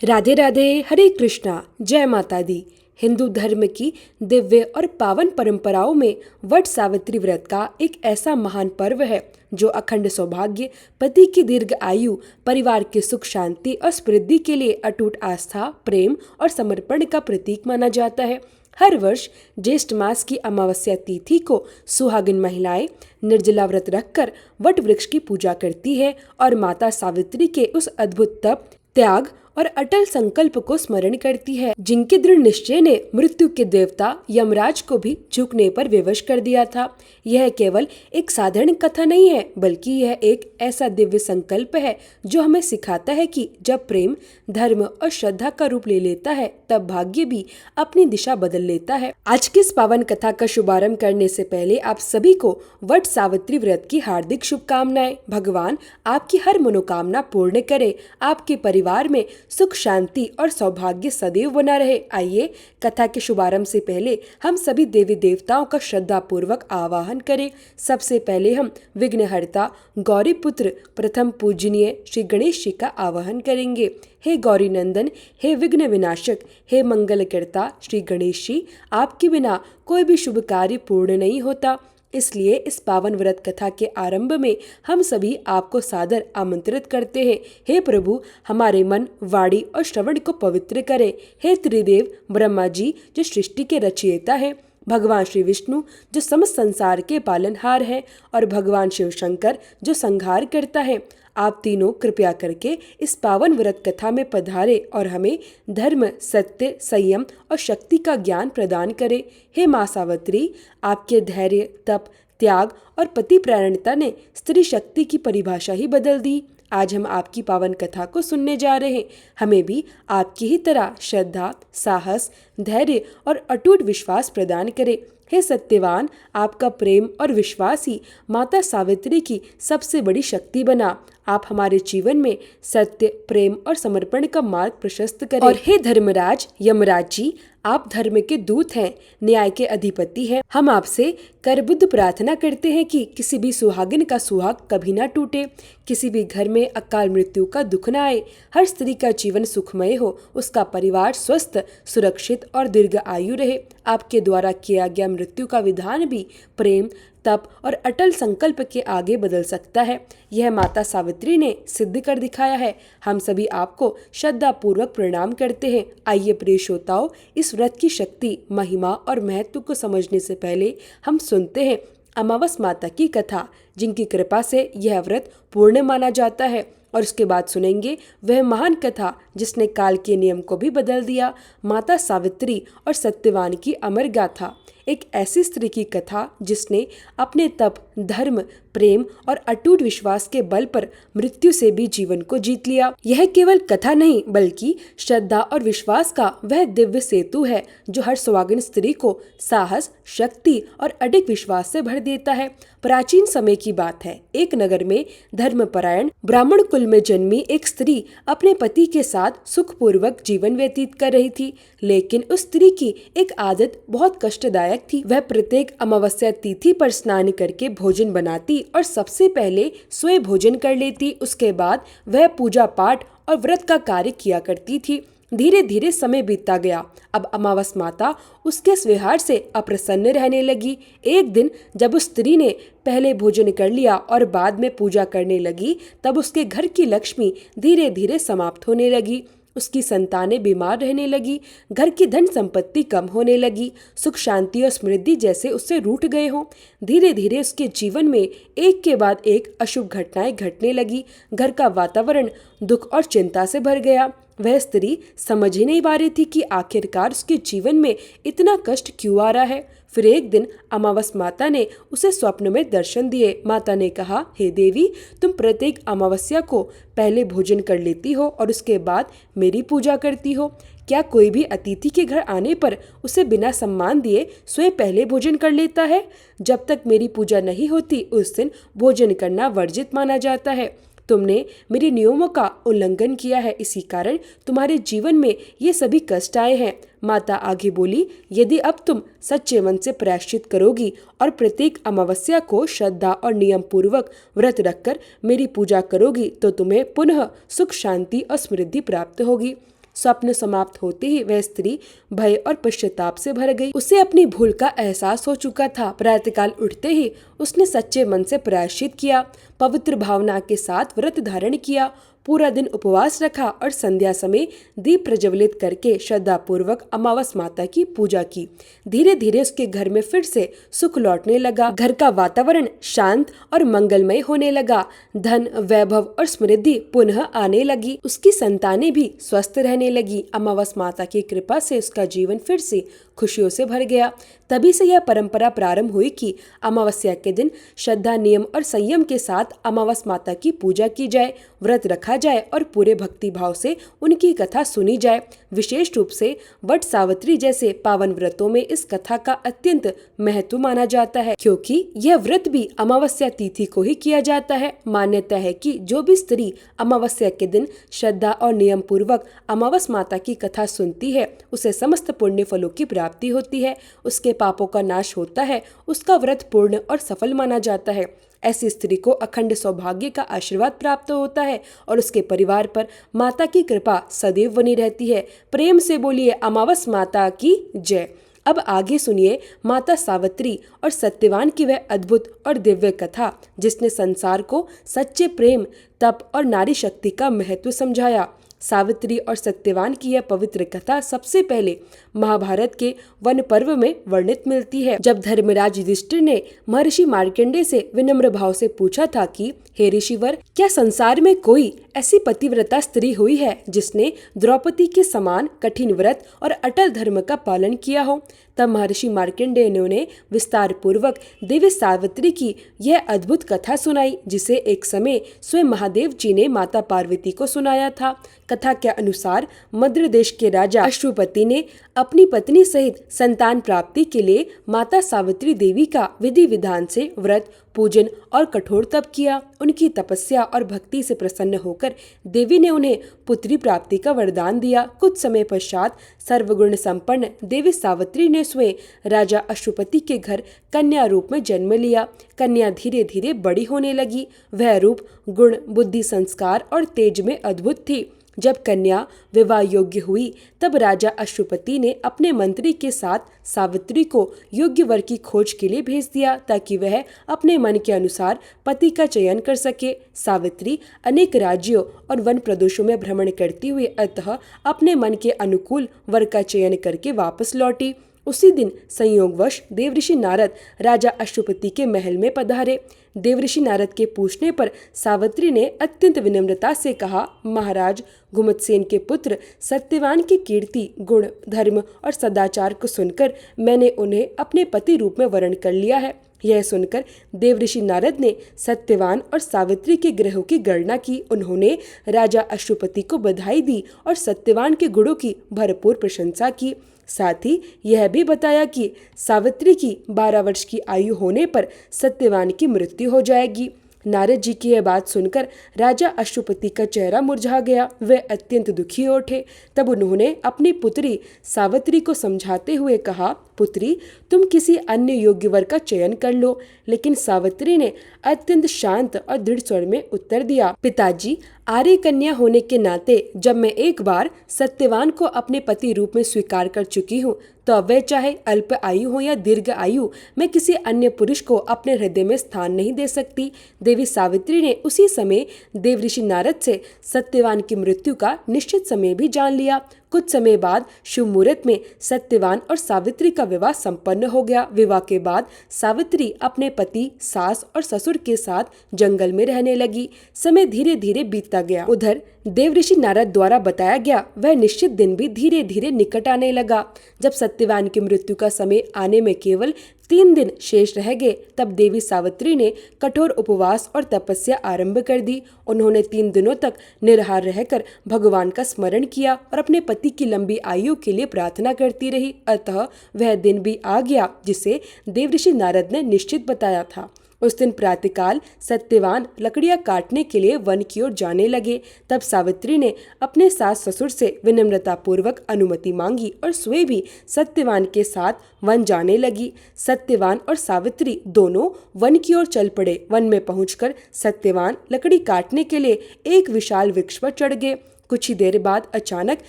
राधे राधे, हरे कृष्णा, जय माता दी। हिंदू धर्म की दिव्य और पावन परंपराओं में वट सावित्री व्रत का एक ऐसा महान पर्व है जो अखंड सौभाग्य, पति की दीर्घ आयु, परिवार की सुख शांति और समृद्धि के लिए अटूट आस्था, प्रेम और समर्पण का प्रतीक माना जाता है। हर वर्ष ज्येष्ठ मास की अमावस्या तिथि को सुहागिन महिलाएं निर्जला व्रत रखकर वट वृक्ष की पूजा करती है और माता सावित्री के उस अद्भुत तप, त्याग और अटल संकल्प को स्मरण करती है, जिनके दृढ़ निश्चय ने मृत्यु के देवता यमराज को भी झुकने पर विवश कर दिया था। यह केवल एक साधारण कथा नहीं है, बल्कि यह एक ऐसा दिव्य संकल्प है जो हमें सिखाता है कि जब प्रेम, धर्म और श्रद्धा का रूप ले लेता है, तब भाग्य भी अपनी दिशा बदल लेता है। आज की इस पावन कथा का शुभारंभ करने से पहले आप सभी को वट सावित्री व्रत की हार्दिक शुभकामनाएं। भगवान आपकी हर मनोकामना पूर्ण करे, आपके परिवार में सुख शांति और सौभाग्य सदैव बना रहे। आइए कथा के शुभारंभ से पहले हम सभी देवी देवताओं का श्रद्धा पूर्वक आवाहन करें। सबसे पहले हम विघ्नहर्ता, गौरी पुत्र, प्रथम पूजनीय श्री गणेश जी का आवाहन करेंगे। हे गौरी नंदन, हे विघ्न विनाशक, हे मंगलकर्ता श्री गणेश जी, आपके बिना कोई भी शुभ कार्य पूर्ण नहीं होता। इसलिए इस पावन व्रत कथा के आरंभ में हम सभी आपको सादर आमंत्रित करते हैं। हे प्रभु, हमारे मन, वाणी और श्रवण को पवित्र करें। हे त्रिदेव ब्रह्मा जी जो सृष्टि के रचयिता है, भगवान श्री विष्णु जो समस्त संसार के पालनहार है और भगवान शिव शंकर जो संहार करता है, आप तीनों कृपया करके इस पावन व्रत कथा में पधारे और हमें धर्म, सत्य, संयम और शक्ति का ज्ञान प्रदान करे। हे माँ सावित्री, आपके धैर्य, तप, त्याग और पति प्रायणता ने स्त्री शक्ति की परिभाषा ही बदल दी। आज हम आपकी पावन कथा को सुनने जा रहे हैं। हमें भी आपकी ही तरह श्रद्धा, साहस, धैर्य और अटूट विश्वास प्रदान करे। हे सत्यवान, आपका प्रेम और विश्वास ही माता सावित्री की सबसे बड़ी शक्ति बना। आप हमारे जीवन में सत्य, प्रेम और समर्पण का मार्ग प्रशस्त करें। और हे धर्मराज यमराज जी, आप धर्म के दूत हैं, न्याय के अधिपति हैं। हम आपसे करबुद्ध प्रार्थना करते हैं कि किसी भी सुहागिन का सुहाग कभी ना टूटे, किसी भी घर में अकाल मृत्यु का दुख न आए, हर स्त्री का जीवन सुखमय हो, उसका परिवार स्वस्थ, सुरक्षित और दीर्घ आयु रहे। आपके द्वारा किया गया मृत्यु का विधान भी प्रेम, तप और अटल संकल्प के आगे बदल सकता है। यह माता सावित्री ने सिद्ध कर दिखाया है। हम सभी आपको श्रद्धा पूर्वक प्रणाम करते हैं। आइए प्रिय श्रोताओं, इस व्रत की शक्ति, महिमा और महत्व को समझने से पहले हम सुनते हैं अमावस माता की कथा, जिनकी कृपा से यह व्रत पूर्ण माना जाता है। और उसके बाद सुनेंगे वह महान कथा जिसने काल के नियम को भी बदल दिया, माता सावित्री और सत्यवान की अमर गाथा। एक ऐसी स्त्री की कथा जिसने अपने तप, धर्म, प्रेम और अटूट विश्वास के बल पर मृत्यु से भी जीवन को जीत लिया। यह केवल कथा नहीं, बल्कि श्रद्धा और विश्वास का वह दिव्य सेतु है जो हर सुहागिन स्त्री को साहस, शक्ति और अडिग विश्वास से भर देता है। प्राचीन समय की बात है। एक नगर में धर्मपरायण ब्राह्मण कुल में जन्मी एक स्त्री अपने पति के साथ सुखपूर्वक जीवन व्यतीत कर रही थी। लेकिन उस स्त्री की एक आदत बहुत कष्टदायक थी। वह प्रत्येक अमावस्या तिथि पर स्नान करके भोजन बनाती और सबसे पहले स्वयं भोजन कर लेती। उसके बाद वह पूजा पाठ और व्रत का कार्य किया करती थी। धीरे धीरे समय बीतता गया। अब अमावस माता उसके इस व्यवहार से अप्रसन्न रहने लगी। एक दिन जब उस स्त्री ने पहले भोजन कर लिया और बाद में पूजा करने लगी, तब उसके घर की लक्ष्मी धीरे धीरे समाप्त होने लगी। उसकी संतानें बीमार रहने लगी, घर की धन संपत्ति कम होने लगी, सुख शांति और समृद्धि जैसे उससे रूठ गए हों। धीरे धीरे उसके जीवन में एक के बाद एक अशुभ घटनाएं घटने लगी। घर का वातावरण दुख और चिंता से भर गया। वह स्त्री समझ ही नहीं पा रही थी कि आखिरकार उसके जीवन में इतना कष्ट क्यों आ रहा है। फिर एक दिन अमावस माता ने उसे स्वप्न में दर्शन दिए। माता ने कहा, हे देवी, तुम प्रत्येक अमावस्या को पहले भोजन कर लेती हो और उसके बाद मेरी पूजा करती हो। क्या कोई भी अतिथि के घर आने पर उसे बिना सम्मान दिए स्वयं पहले भोजन कर लेता है? जब तक मेरी पूजा नहीं होती उस दिन भोजन करना वर्जित माना जाता है। तुमने मेरे नियमों का उल्लंघन किया है, इसी कारण तुम्हारे जीवन में ये सभी कष्ट आए हैं। माता आगे बोली, यदि अब तुम सच्चे मन से प्रायश्चित करोगी और प्रत्येक अमावस्या को श्रद्धा और नियम पूर्वक व्रत रखकर मेरी पूजा करोगी, तो तुम्हें पुनः सुख शांति और समृद्धि प्राप्त होगी। स्वप्न समाप्त होते ही वह स्त्री भय और पश्चाताप से भर गई। उसे अपनी भूल का एहसास हो चुका था। प्रातःकाल उठते ही उसने सच्चे मन से प्रायश्चित किया, पवित्र भावना के साथ व्रत धारण किया, पूरा दिन उपवास रखा और संध्या समय दीप प्रज्वलित करके श्रद्धा पूर्वक अमावस माता की पूजा की। धीरे धीरे उसके घर में फिर से सुख लौटने लगा। घर का वातावरण शांत और मंगलमय होने लगा। धन, वैभव और समृद्धि पुनः आने लगी। उसकी संतानें भी स्वस्थ रहने लगी। अमावस माता की कृपा से उसका जीवन फिर से खुशियों से भर गया। तभी से यह परंपरा प्रारंभ हुई कि अमावस्या के दिन श्रद्धा, नियम और संयम के साथ अमावस माता की पूजा की जाए, व्रत रखा जाए और पूरे भक्ति भाव से उनकी कथा सुनी जाए। विशेष रूप से वट सावित्री जैसे पावन व्रतों में इस कथा का अत्यंत महत्व माना जाता है, क्योंकि यह व्रत भी अमावस्या तिथि को ही किया जाता है। मान्यता है कि जो भी स्त्री अमावस्या के दिन श्रद्धा और नियम पूर्वक अमावस माता की कथा सुनती है, उसे समस्त पुण्य फलों की प्राप्ति होती है, उसके पापों का नाश होता है, उसका व्रत पूर्ण और सफल माना जाता है। ऐसी स्त्री को अखंड सौभाग्य का आशीर्वाद प्राप्त होता है और उसके परिवार पर माता की कृपा सदैव बनी रहती है। प्रेम से बोलिए अमावस माता की जय। अब आगे सुनिए माता सावित्री और सत्यवान की वह अद्भुत और दिव्य कथा, जिसने संसार को सच्चे प्रेम, तप और नारी शक्ति का महत्व समझाया। सावित्री और सत्यवान की यह पवित्र कथा सबसे पहले महाभारत के वन पर्व में वर्णित मिलती है, जब धर्मराज युधिष्ठिर ने महर्षि मार्कंडेय से विनम्र भाव से पूछा था कि हे ऋषिवर, क्या संसार में कोई ऐसी पतिव्रता स्त्री हुई है जिसने द्रौपदी के समान कठिन व्रत और अटल धर्म का पालन किया हो? तब महर्षि मार्कंडेय ने उन्हें विस्तार पूर्वक देवी सावित्री की यह अद्भुत कथा सुनाई, जिसे एक समय स्वयं महादेव जी ने माता पार्वती को सुनाया था। कथा के अनुसार मद्र देश के राजा अश्वपति ने अपनी पत्नी सहित संतान प्राप्ति के लिए माता सावित्री देवी का विधि विधान से व्रत, पूजन और कठोर तप किया। उनकी तपस्या और भक्ति से प्रसन्न होकर देवी ने उन्हें पुत्री प्राप्ति का वरदान दिया। कुछ समय पश्चात सर्वगुण संपन्न देवी सावित्री ने स्वयं राजा अश्वपति के घर कन्या रूप में जन्म लिया। कन्या धीरे धीरे बड़ी होने लगी। वह रूप, गुण, बुद्धि, संस्कार और तेज में अद्भुत थी। जब कन्या विवाह योग्य हुई, तब राजा अश्वपति ने अपने मंत्री के साथ सावित्री को योग्य वर की खोज के लिए भेज दिया, ताकि वह अपने मन के अनुसार पति का चयन कर सके। सावित्री अनेक राज्यों और वन प्रदेशों में भ्रमण करती हुई अतः अपने मन के अनुकूल वर का चयन करके वापस लौटी। उसी दिन संयोगवश देवऋषि नारद राजा अश्वपति के महल में पधारे। देवऋषि नारद के पूछने पर सावित्री ने अत्यंत विनम्रता से कहा, महाराज, घुमतसेन के पुत्र सत्यवान की कीर्ति, गुण, धर्म और सदाचार को सुनकर मैंने उन्हें अपने पति रूप में वरण कर लिया है। यह सुनकर देवऋषि नारद ने सत्यवान और सावित्री के ग्रहों की गणना की। उन्होंने राजा अश्वपति को बधाई दी और सत्यवान के गुणों की भरपूर प्रशंसा की। साथ ही यह भी बताया कि सावित्री की 12 वर्ष की आयु होने पर सत्यवान की मृत्यु हो जाएगी। नारद जी की यह बात सुनकर राजा अश्वपति का चेहरा मुरझा गया। वे अत्यंत दुखी हो उठे। तब उन्होंने अपनी पुत्री सावित्री को समझाते हुए कहा, पुत्री, तुम किसी अन्य योग्य वर का चयन कर लो। लेकिन सावित्री ने अत्यंत शांत और दृढ़ स्वर में उत्तर दिया, पिताजी, आर्य कन्या होने के नाते जब मैं एक बार सत्यवान को अपने पति रूप में स्वीकार कर चुकी हूँ, तो अब वह चाहे अल्प आयु हो या दीर्घ आयु, मैं किसी अन्य पुरुष को अपने हृदय में स्थान नहीं दे सकती। देवी सावित्री ने उसी समय देवऋषि नारद से सत्यवान की मृत्यु का निश्चित समय भी जान लिया। कुछ समय बाद शुभ मुहूर्त में सत्यवान और सावित्री का विवाह संपन्न हो गया। विवाह के बाद सावित्री अपने पति, सास और ससुर के साथ जंगल में रहने लगी। समय धीरे धीरे बीतता गया। उधर देवऋषि नारद द्वारा बताया गया वह निश्चित दिन भी धीरे धीरे निकट आने लगा। जब सत्यवान की मृत्यु का समय आने में केवल 3 दिन शेष रह गए, तब देवी सावित्री ने कठोर उपवास और तपस्या आरंभ कर दी। उन्होंने 3 दिनों तक निराहार रहकर भगवान का स्मरण किया और अपने पति की लंबी आयु के लिए प्रार्थना करती रही। अतः वह दिन भी आ गया जिसे देवऋषि नारद ने निश्चित बताया था। उस दिन प्रातःकाल सत्यवान लकड़ियां काटने के लिए वन की ओर जाने लगे। तब सावित्री ने अपने सास ससुर से विनम्रता पूर्वक अनुमति मांगी और स्वयं भी सत्यवान के साथ वन जाने लगी। सत्यवान और सावित्री दोनों वन की ओर चल पड़े। वन में पहुंचकर सत्यवान लकड़ी काटने के लिए एक विशाल वृक्ष पर चढ़ गए। कुछ ही देर बाद अचानक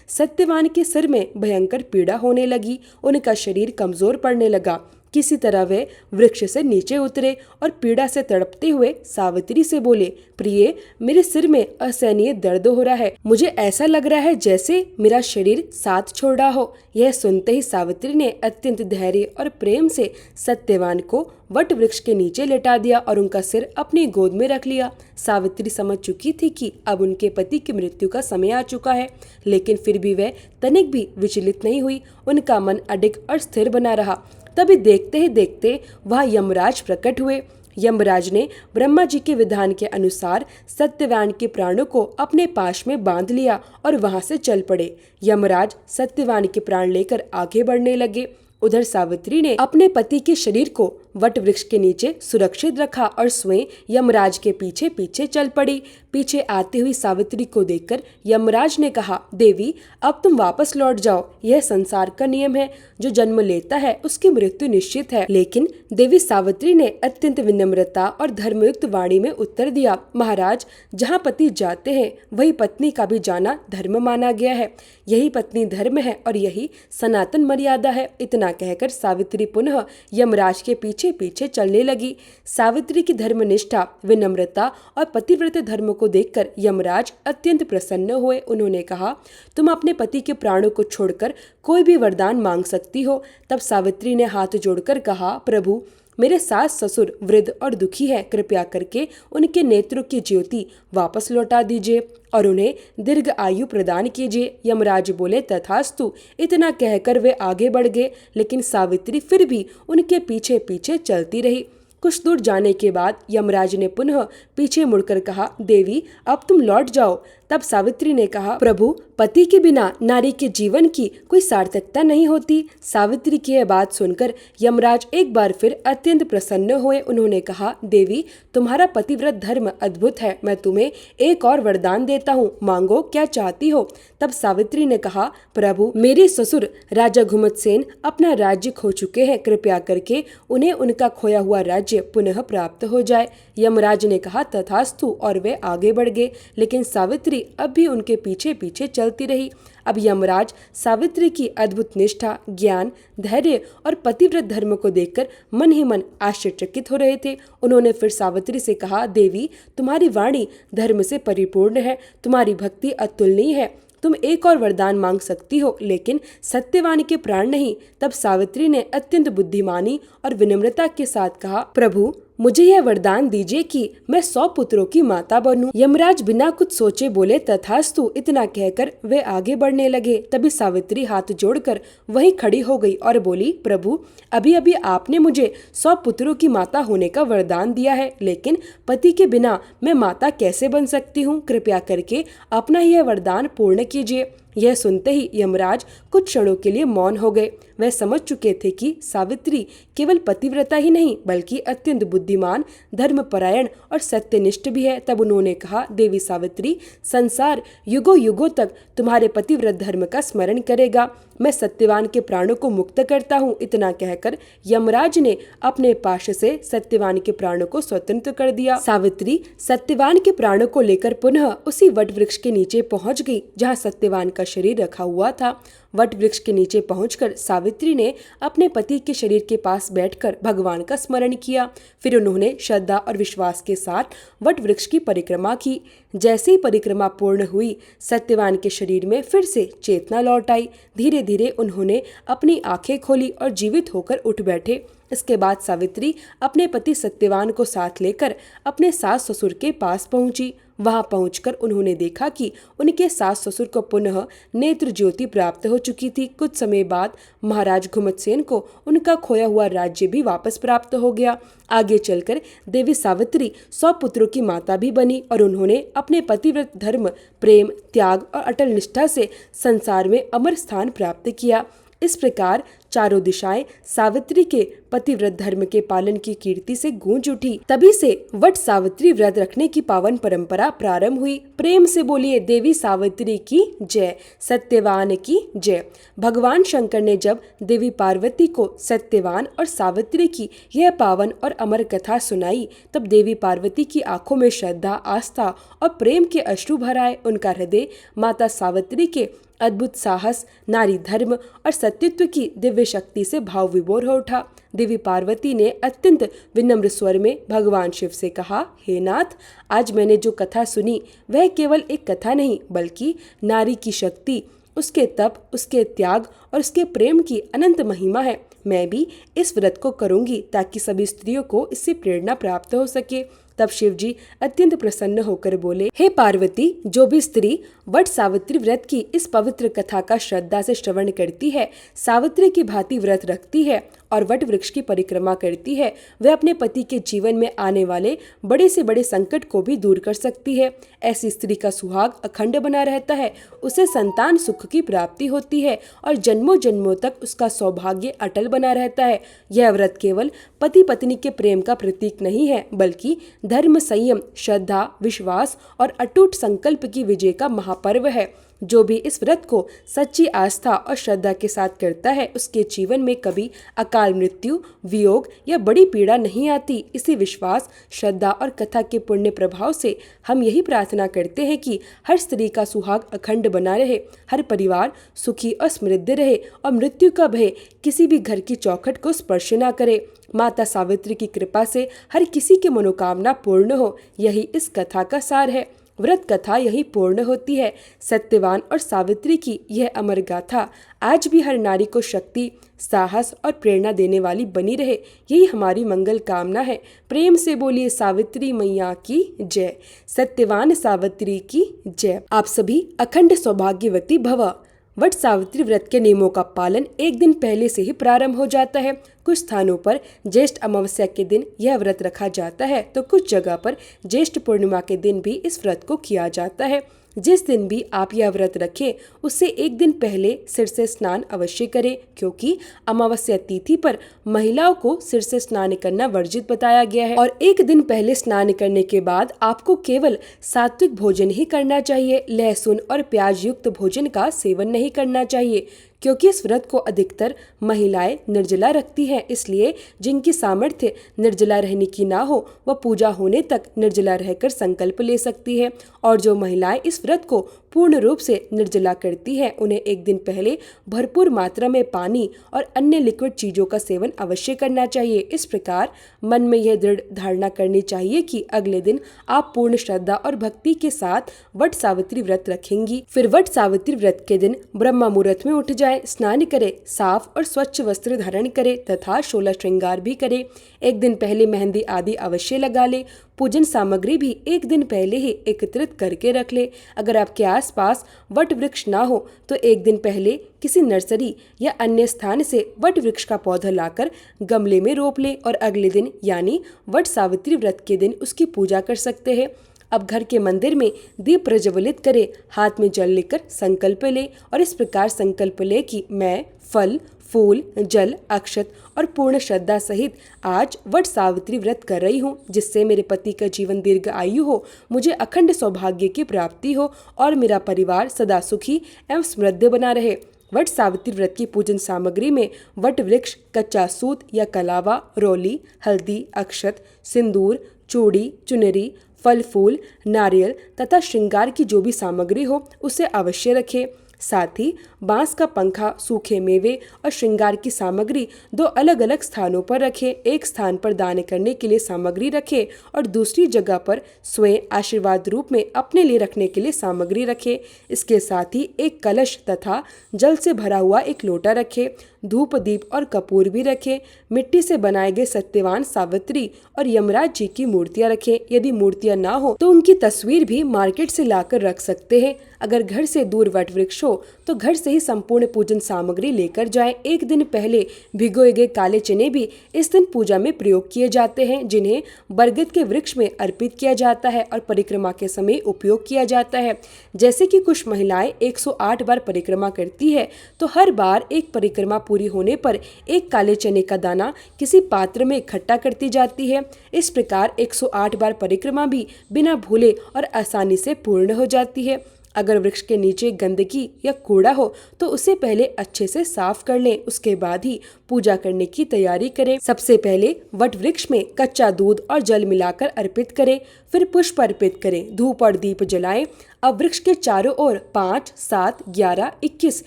सत्यवान के सिर में भयंकर पीड़ा होने लगी। उनका शरीर कमजोर पड़ने लगा। किसी तरह वे वृक्ष से नीचे उतरे और पीड़ा से तड़पते हुए सावित्री से बोले, प्रिय, मेरे सिर में असहनीय दर्द हो रहा है। मुझे ऐसा लग रहा है जैसे मेरा शरीर साथ छोड़ रहा हो। यह सुनते ही सावित्री ने अत्यंत धैर्य और प्रेम से सत्यवान को वट वृक्ष के नीचे लेटा दिया और उनका सिर अपनी गोद में रख लिया। सावित्री समझ चुकी थी कि अब उनके पति की मृत्यु का समय आ चुका है, लेकिन फिर भी वह तनिक भी विचलित नहीं हुई। उनका मन अडिग और स्थिर बना रहा। तभी देखते ही देखते वहाँ यमराज प्रकट हुए। यमराज ने ब्रह्मा जी के विधान के अनुसार सत्यवान के प्राणों को अपने पाश में बांध लिया और वहां से चल पड़े। यमराज सत्यवान के प्राण लेकर आगे बढ़ने लगे। उधर सावित्री ने अपने पति के शरीर को वट वृक्ष के नीचे सुरक्षित रखा और स्वयं यमराज के पीछे पीछे चल पड़ी। पीछे आती हुई सावित्री को देखकर यमराज ने कहा, देवी, अब तुम वापस लौट जाओ। यह संसार का नियम है, जो जन्म लेता है उसकी मृत्यु निश्चित है। लेकिन देवी सावित्री ने अत्यंत विनम्रता और धर्मयुक्त वाणी में उत्तर दिया, महाराज, जहाँ पति जाते हैं वही पत्नी का भी जाना धर्म माना गया है। यही पत्नी धर्म है और यही सनातन मर्यादा है। इतना कहकर सावित्री पुनः यमराज के पीछे पीछे चलने लगी। सावित्री की धर्मनिष्ठा, विनम्रता और पतिव्रत धर्म को देखकर यमराज अत्यंत प्रसन्न हुए। उन्होंने कहा, तुम अपने पति के प्राणों को छोड़कर कोई भी वरदान मांग सकती हो। तब सावित्री ने हाथ जोड़कर कहा, प्रभु, मेरे सास ससुर वृद्ध और दुखी है, कृपया करके उनके नेत्रों की ज्योति वापस लौटा दीजिए और उन्हें दीर्घ आयु प्रदान कीजिए। यमराज बोले, तथास्तु। इतना कहकर वे आगे बढ़ गए, लेकिन सावित्री फिर भी उनके पीछे पीछे चलती रही। कुछ दूर जाने के बाद यमराज ने पुनः पीछे मुड़कर कहा, देवी, अब तुम लौट जाओ। तब सावित्री ने कहा, प्रभु, पति के बिना नारी के जीवन की कोई सार्थकता नहीं होती। सावित्री की यह बात सुनकर यमराज एक बार फिर अत्यंत प्रसन्न हुए। उन्होंने कहा, देवी, तुम्हारा पतिव्रत धर्म अद्भुत है। मैं तुम्हें एक और वरदान देता हूँ, मांगो, क्या चाहती हो। तब सावित्री ने कहा, प्रभु, मेरे ससुर राजा घुमतसेन अपना राज्य खो चुके हैं, कृपया करके उन्हें उनका खोया हुआ राज्य पुनः प्राप्त हो जाए। यमराज ने कहा, तथास्तु, और वे आगे बढ़ गए, लेकिन सावित्री अब भी उनके पीछे पीछे चलती रही। अब यमराज सावित्री की अद्भुत निष्ठा, ज्ञान, धैर्य और पतिव्रत धर्म को देखकर मन ही मन आश्चर्यचकित हो रहे थे। उन्होंने फिर सावित्री से कहा, देवी, तुम्हारी वाणी धर्म से परिपूर्ण है, तुम्हारी भक्ति अतुलनीय है। तुम एक और वरदान मांग सकती हो, लेकिन सत्यवान के प्राण नहीं। तब सावित्री ने अत्यंत बुद्धिमानी और विनम्रता के साथ कहा, प्रभु, मुझे यह वरदान दीजिए कि मैं 100 पुत्रों की माता बनूं। यमराज बिना कुछ सोचे बोले, तथास्तु। इतना कहकर वे आगे बढ़ने लगे। तभी सावित्री हाथ जोड़कर वहीं खड़ी हो गई और बोली, प्रभु, अभी अभी आपने मुझे 100 पुत्रों की माता होने का वरदान दिया है, लेकिन पति के बिना मैं माता कैसे बन सकती हूँ। कृपया करके अपना यह वरदान पूर्ण कीजिए। यह सुनते ही यमराज कुछ क्षणों के लिए मौन हो गए। वह समझ चुके थे कि सावित्री केवल पतिव्रता ही नहीं, बल्कि अत्यंत बुद्धिमान, धर्मपरायण और सत्यनिष्ठ भी है। तब उन्होंने कहा, देवी सावित्री, संसार युगों युगों तक तुम्हारे पतिव्रत धर्म का स्मरण करेगा। मैं सत्यवान के प्राणों को मुक्त करता हूँ। इतना कहकर यमराज ने अपने पाश से सत्यवान के प्राणों को स्वतंत्र कर दिया। सावित्री सत्यवान के प्राणों को लेकर पुनः उसी वट वृक्ष के नीचे पहुंच गई, जहाँ सत्यवान का शरीर रखा हुआ था। वट वृक्ष के नीचे पहुंचकर सावित्री ने अपने पति के शरीर के पास बैठकर भगवान का स्मरण किया। फिर उन्होंने श्रद्धा और विश्वास के साथ वट वृक्ष की परिक्रमा की। जैसे ही परिक्रमा पूर्ण हुई, सत्यवान के शरीर में फिर से चेतना लौट आई। धीरे धीरे उन्होंने अपनी आंखें खोली और जीवित होकर उठ बैठे। इसके बाद सावित्री अपने पति सत्यवान को साथ लेकर अपने सास ससुर के पास पहुंची। वहां पहुंचकर उन्होंने देखा कि उनके सास ससुर को पुनः नेत्र ज्योति प्राप्त हो चुकी थी। कुछ समय बाद महाराज घुमतसेन को उनका खोया हुआ राज्य भी वापस प्राप्त हो गया। आगे चलकर देवी सावित्री 100 पुत्रों की माता भी बनी और उन्होंने अपने पतिव्रत धर्म, प्रेम, त्याग और अटल निष्ठा से संसार में अमर स्थान प्राप्त किया। इस प्रकार चारों दिशाएं सावित्री के पतिव्रत धर्म के पालन की कीर्ति से गूंज उठी। तभी से वट सावित्री व्रत रखने की पावन परंपरा प्रारंभ हुई। प्रेम से बोलिए देवी सावित्री की जय, सत्यवान की जय। भगवान शंकर ने जब देवी पार्वती को सत्यवान और सावित्री की यह पावन और अमर कथा सुनाई, तब देवी पार्वती की आंखों में श्रद्धा, आस्था और प्रेम के अश्रु भर आए। उनका हृदय माता सावित्री के अद्भुत साहस, नारी धर्म और सत्यत्व की दिव्य शक्ति से भाव विभोर हो उठा। देवी पार्वती ने अत्यंत विनम्र स्वर में भगवान शिव से कहा, हे नाथ, आज मैंने जो कथा सुनी वह केवल एक कथा नहीं बल्कि नारी की शक्ति, उसके तप, उसके त्याग और उसके प्रेम की अनंत महिमा है। मैं भी इस व्रत को करूंगी ताकि सभी स्त्रियों को इससे प्रेरणा प्राप्त हो सके। तब शिव जी अत्यंत प्रसन्न होकर बोले, हे पार्वती, जो भी स्त्री वट सावित्री व्रत की इस पवित्र कथा का श्रद्धा से श्रवण करती है, सावित्री की भांति व्रत रखती है और वट वृक्ष की परिक्रमा करती है, वह अपने पति के जीवन में आने वाले बड़े से बड़े संकट को भी दूर कर सकती है। ऐसी स्त्री का सुहाग अखंड बना रहता है, उसे संतान सुख की प्राप्ति होती है और जन्मों जन्मों तक उसका सौभाग्य अटल बना रहता है। यह व्रत केवल पति पत्नी के प्रेम का प्रतीक नहीं है बल्कि धर्म, संयम, श्रद्धा, विश्वास और अटूट संकल्प की विजय का महापर्व है। जो भी इस व्रत को सच्ची आस्था और श्रद्धा के साथ करता है, उसके जीवन में कभी अकाल मृत्यु, वियोग या बड़ी पीड़ा नहीं आती। इसी विश्वास, श्रद्धा और कथा के पुण्य प्रभाव से हम यही प्रार्थना करते हैं कि हर स्त्री का सुहाग अखंड बना रहे, हर परिवार सुखी और समृद्ध रहे और मृत्यु का भय किसी भी घर की चौखट को स्पर्श न करे। माता सावित्री की कृपा से हर किसी की मनोकामना पूर्ण हो, यही इस कथा का सार है। व्रत कथा यही पूर्ण होती है। सत्यवान और सावित्री की यह अमर गाथा आज भी हर नारी को शक्ति, साहस और प्रेरणा देने वाली बनी रहे, यही हमारी मंगल कामना है। प्रेम से बोलिए सावित्री मैया की जय, सत्यवान सावित्री की जय। आप सभी अखंड सौभाग्यवती भव। वट सावित्री व्रत के नियमों का पालन एक दिन पहले से ही प्रारंभ हो जाता है। कुछ स्थानों पर ज्येष्ठ अमावस्या के दिन यह व्रत रखा जाता है तो कुछ जगह पर ज्येष्ठ पूर्णिमा के दिन भी इस व्रत को किया जाता है। जिस दिन भी आप यह व्रत रखें उससे एक दिन पहले सिर से स्नान अवश्य करें, क्योंकि अमावस्या तिथि पर महिलाओं को सिर से स्नान करना वर्जित बताया गया है। और एक दिन पहले स्नान करने के बाद आपको केवल सात्विक भोजन ही करना चाहिए। लहसुन और प्याज युक्त भोजन का सेवन नहीं करना चाहिए, क्योंकि इस व्रत को अधिकतर महिलाएं निर्जला रखती हैं। इसलिए जिनकी सामर्थ्य निर्जला रहने की ना हो वह पूजा होने तक निर्जला रहकर संकल्प ले सकती है। और जो महिलाएं इस व्रत को पूर्ण रूप से निर्जला करती हैं, उन्हें एक दिन पहले भरपूर मात्रा में पानी और अन्य लिक्विड चीजों का सेवन अवश्य करना चाहिए। इस प्रकार मन में यह दृढ़ धारणा करनी चाहिए कि अगले दिन आप पूर्ण श्रद्धा और भक्ति के साथ वट सावित्री व्रत रखेंगी। फिर वट सावित्री व्रत के दिन ब्रह्म मुहूर्त में उठ जाएं, स्नान करें, साफ और स्वच्छ वस्त्र धारण करें तथा 16 श्रृंगार भी करें। एक दिन पहले मेहंदी आदि अवश्य लगा ले। पूजन सामग्री भी एक दिन पहले ही एकत्रित करके रख ले। अगर आपके आसपास वट वृक्ष ना हो तो एक दिन पहले किसी नर्सरी या अन्य स्थान से वट वृक्ष का पौधा लाकर गमले में रोप ले और अगले दिन यानी वट सावित्री व्रत के दिन उसकी पूजा कर सकते हैं। अब घर के मंदिर में दीप प्रज्वलित करें, हाथ में जल लेकर संकल्प ले और इस प्रकार संकल्प ले कि मैं फल, फूल, जल, अक्षत और पूर्ण श्रद्धा सहित आज वट सावित्री व्रत कर रही हूँ, जिससे मेरे पति का जीवन दीर्घ आयु हो, मुझे अखंड सौभाग्य की प्राप्ति हो और मेरा परिवार सदा सुखी एवं समृद्ध बना रहे। वट सावित्री व्रत की पूजन सामग्री में वट वृक्ष, कच्चा सूत या कलावा, रोली, हल्दी, अक्षत, सिंदूर, चूड़ी, चुनरी, फल फूल, नारियल तथा श्रृंगार की जो भी सामग्री हो उसे अवश्य रखें। साथ ही बांस का पंखा, सूखे मेवे और श्रृंगार की सामग्री 2 अलग अलग स्थानों पर रखें। एक स्थान पर दान करने के लिए सामग्री रखें और दूसरी जगह पर स्वयं आशीर्वाद रूप में अपने लिए रखने के लिए सामग्री रखें। इसके साथ ही एक कलश तथा जल से भरा हुआ एक लोटा रखें। धूप, दीप और कपूर भी रखें। मिट्टी से बनाए गए सत्यवान, सावित्री और यमराज जी की मूर्तियां रखें। यदि मूर्तियां ना हो तो उनकी तस्वीर भी मार्केट से लाकर रख सकते हैं। अगर घर से दूर वट वृक्ष हो तो घर से ही संपूर्ण पूजन सामग्री लेकर जाएं। एक दिन पहले भिगोए गए काले चने भी इस दिन पूजा में प्रयोग किए जाते हैं, जिन्हें बरगद के वृक्ष में अर्पित किया जाता है और परिक्रमा के समय उपयोग किया जाता है। जैसे कि कुछ महिलाएं 108 बार परिक्रमा करती है तो हर बार एक परिक्रमा पूरी होने पर एक काले चने का दाना किसी पात्र में इकट्ठा करती जाती है। इस प्रकार 108 बार परिक्रमा भी बिना भूले और आसानी से पूर्ण हो जाती है। अगर वृक्ष के नीचे गंदगी या कूड़ा हो तो उसे पहले अच्छे से साफ कर लें, उसके बाद ही पूजा करने की तैयारी करें। सबसे पहले वट वृक्ष में कच्चा दूध और जल मिलाकर अर्पित करें, फिर पुष्प अर्पित करें, धूप और दीप जलाएं। अब वृक्ष के चारों ओर 5, 7, 11, 21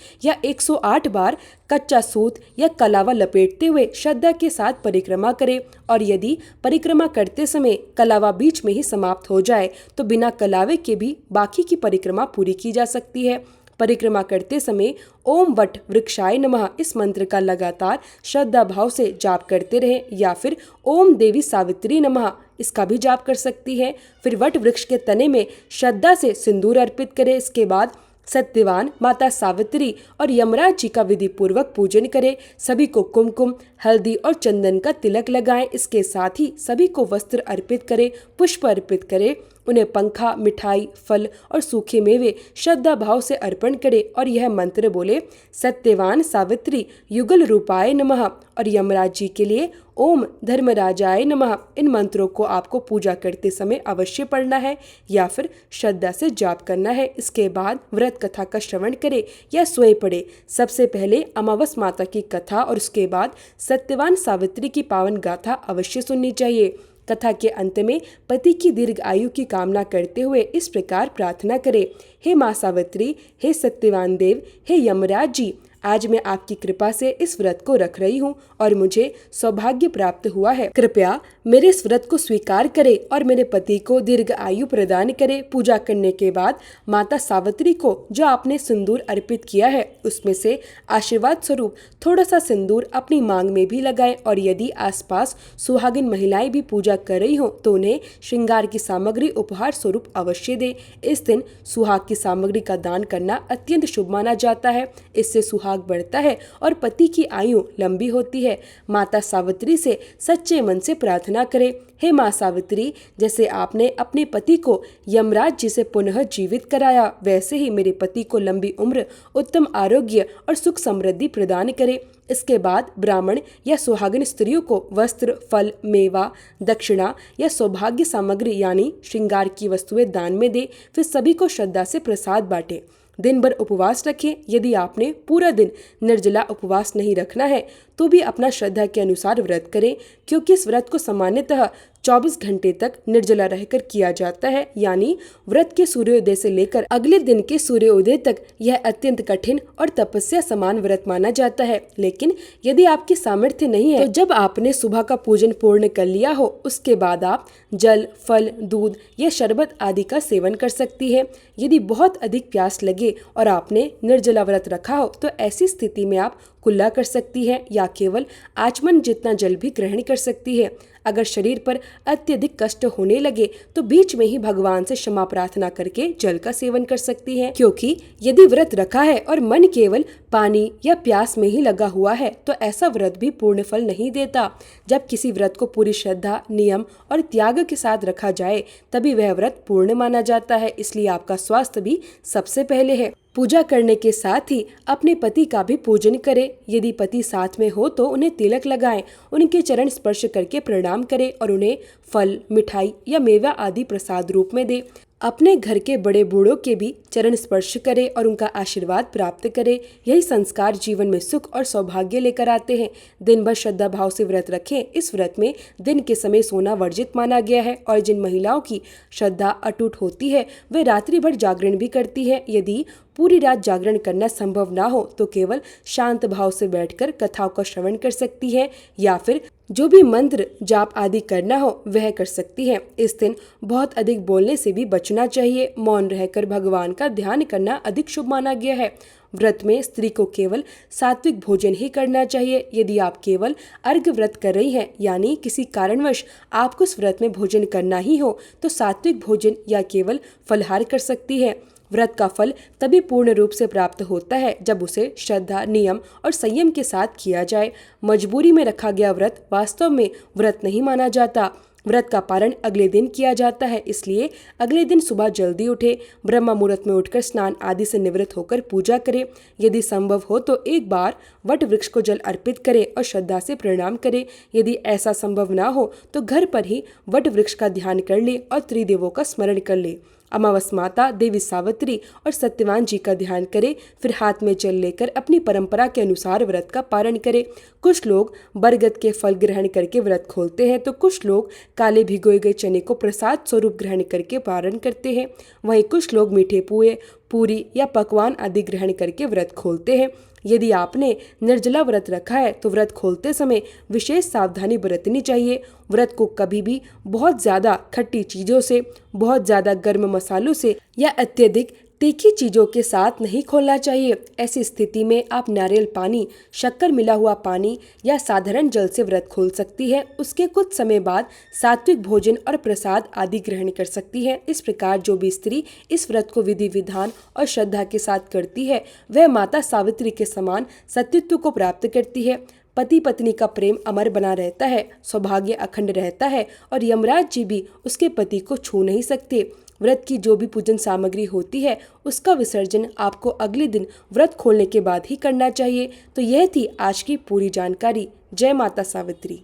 या 108 बार कच्चा सूत या कलावा लपेटते हुए श्रद्धा के साथ परिक्रमा करें। और यदि परिक्रमा करते समय कलावा बीच में ही समाप्त हो जाए तो बिना कलावे के भी बाकी की परिक्रमा पूरी की जा सकती है। परिक्रमा करते समय ओम वट वृक्षाय नमः इस मंत्र का लगातार श्रद्धा भाव से जाप करते रहें, या फिर ओम देवी सावित्री नमः इसका भी जाप कर सकती है। फिर वट वृक्ष के तने में श्रद्धा से सिंदूर अर्पित करें। इसके बाद सत्यवान, माता सावित्री और यमराज जी का विधि पूर्वक पूजन करें। सभी को कुमकुम, हल्दी और चंदन का तिलक लगाएं। इसके साथ ही सभी को वस्त्र अर्पित करें, पुष्प अर्पित करें, उन्हें पंखा, मिठाई, फल और सूखे मेवे श्रद्धा भाव से अर्पण करें और यह मंत्र बोले, सत्यवान सावित्री युगल रूपाय नमः और यमराज जी के लिए ओम धर्मराजाय नमः। इन मंत्रों को आपको पूजा करते समय अवश्य पढ़ना है या फिर श्रद्धा से जाप करना है। इसके बाद व्रत कथा का श्रवण करें या स्वयं पढ़े। सबसे पहले अमावस माता की कथा और उसके बाद सत्यवान सावित्री की पावन गाथा अवश्य सुननी चाहिए। कथा के अंत में पति की दीर्घ आयु की कामना करते हुए इस प्रकार प्रार्थना करें, हे माँ सावित्री, हे सत्यवान देव, हे यमराज जी, आज मैं आपकी कृपा से इस व्रत को रख रही हूँ और मुझे सौभाग्य प्राप्त हुआ है। कृपया मेरे इस व्रत को स्वीकार करें और मेरे पति को दीर्घ आयु प्रदान करें। पूजा करने के बाद माता सावित्री को जो आपने सिंदूर अर्पित किया है उसमें से आशीर्वाद स्वरूप थोड़ा सा सिंदूर अपनी मांग में भी लगाएं और यदि आसपास सुहागिन महिलाएं भी पूजा कर रही हो तो उन्हें श्रृंगार की सामग्री उपहार स्वरूप अवश्य दें। इस दिन सुहाग की सामग्री का दान करना अत्यंत शुभ माना जाता है। इससे सुहाग बढ़ता है और पति की आयु लंबी होती है। माता सावित्री से सच्चे मन से प्रार्थना करें, हे माँ सावित्री, जैसे आपने अपने पति को यमराज जी से पुनः जीवित कराया वैसे ही मेरे पति को लंबी उम्र, उत्तम आरोग्य और सुख समृद्धि प्रदान करें। इसके बाद ब्राह्मण या सुहागिन स्त्रियों को वस्त्र, फल, मेवा, दक्षिणा या सौभाग्य सामग्री यानी श्रृंगार की वस्तुएं दान में दे। फिर सभी को श्रद्धा से प्रसाद बांटे। दिन भर उपवास रखें। यदि आपने पूरा दिन निर्जला उपवास नहीं रखना है तो भी अपना श्रद्धा के अनुसार व्रत करें, क्योंकि इस व्रत को सामान्यतः 24 घंटे तक निर्जला रहकर किया जाता है, यानी व्रत के सूर्योदय से लेकर अगले दिन के सूर्योदय तक यह अत्यंत कठिन और तपस्या समान व्रत माना जाता है। लेकिन यदि आपकी सामर्थ्य नहीं है तो जब आपने सुबह का पूजन पूर्ण कर लिया हो उसके बाद आप जल, फल, दूध या शरबत आदि का सेवन कर सकती है। यदि बहुत अधिक प्यास लगे और आपने निर्जला व्रत रखा हो तो ऐसी स्थिति में आप कुल्ला कर सकती है या केवल आचमन जितना जल भी ग्रहण कर सकती है। अगर शरीर पर अत्यधिक कष्ट होने लगे तो बीच में ही भगवान से क्षमा प्रार्थना करके जल का सेवन कर सकती है, क्योंकि यदि व्रत रखा है और मन केवल पानी या प्यास में ही लगा हुआ है तो ऐसा व्रत भी पूर्ण फल नहीं देता। जब किसी व्रत को पूरी श्रद्धा, नियम और त्याग के साथ रखा जाए तभी वह व्रत पूर्ण माना जाता है। इसलिए आपका स्वास्थ्य भी सबसे पहले है। पूजा करने के साथ ही अपने पति का भी पूजन करें। यदि पति साथ में हो तो उन्हें तिलक लगाएं, उनके चरण स्पर्श करके प्रणाम करें और उन्हें फल, मिठाई या मेवा आदि प्रसाद रूप में दें। अपने घर के बड़े बूढ़ों के भी चरण स्पर्श करें और उनका आशीर्वाद प्राप्त करें। यही संस्कार जीवन में सुख और सौभाग्य लेकर आते हैं। दिन भर श्रद्धा भाव से व्रत रखें। इस व्रत में दिन के समय सोना वर्जित माना गया है और जिन महिलाओं की श्रद्धा अटूट होती है वे रात्रि भर जागरण भी करती है। यदि पूरी रात जागरण करना संभव ना हो तो केवल शांत भाव से बैठकर कथाओं का श्रवण कर सकती है या फिर जो भी मंत्र जाप आदि करना हो वह कर सकती है। इस दिन बहुत अधिक बोलने से भी बचना चाहिए। मौन रहकर भगवान का ध्यान करना अधिक शुभ माना गया है। व्रत में स्त्री को केवल सात्विक भोजन ही करना चाहिए। यदि आप केवल अर्घ व्रत कर रही हैं यानी किसी कारणवश आपको इस व्रत में भोजन करना ही हो तो सात्विक भोजन या केवल फलहार कर सकती है। व्रत का फल तभी पूर्ण रूप से प्राप्त होता है जब उसे श्रद्धा, नियम और संयम के साथ किया जाए। मजबूरी में रखा गया व्रत वास्तव में व्रत नहीं माना जाता। व्रत का पारण अगले दिन किया जाता है, इसलिए अगले दिन सुबह जल्दी उठे, ब्रह्म मुहूर्त में उठकर स्नान आदि से निवृत्त होकर पूजा करें। यदि संभव हो तो एक बार वट वृक्ष को जल अर्पित करें और श्रद्धा से प्रणाम करें। यदि ऐसा संभव ना हो तो घर पर ही वट वृक्ष का ध्यान कर ले और त्रिदेवों का स्मरण कर ले। अमावस माता, देवी सावित्री और सत्यवान जी का ध्यान करें, फिर हाथ में जल लेकर अपनी परंपरा के अनुसार व्रत का पारण करें। कुछ लोग बरगद के फल ग्रहण करके व्रत खोलते हैं तो कुछ लोग काले भिगोए गए चने को प्रसाद स्वरूप ग्रहण करके पारण करते हैं। वहीं कुछ लोग मीठे पुए, पूरी या पकवान आदि ग्रहण करके व्रत खोलते हैं। यदि आपने निर्जला व्रत रखा है तो व्रत खोलते समय विशेष सावधानी बरतनी चाहिए। व्रत को कभी भी बहुत ज़्यादा खट्टी चीज़ों से, बहुत ज़्यादा गर्म मसालों से या अत्यधिक तीखी चीज़ों के साथ नहीं खोलना चाहिए। ऐसी स्थिति में आप नारियल पानी, शक्कर मिला हुआ पानी या साधारण जल से व्रत खोल सकती है। उसके कुछ समय बाद सात्विक भोजन और प्रसाद आदि ग्रहण कर सकती है। इस प्रकार जो भी स्त्री इस व्रत को विधि विधान और श्रद्धा के साथ करती है वह माता सावित्री के समान सतीत्व को प्राप्त करती है। पति पत्नी का प्रेम अमर बना रहता है, सौभाग्य अखंड रहता है और यमराज जी भी उसके पति को छू नहीं सकते। व्रत की जो भी पूजन सामग्री होती है उसका विसर्जन आपको अगले दिन व्रत खोलने के बाद ही करना चाहिए। तो यह थी आज की पूरी जानकारी। जय माता सावित्री।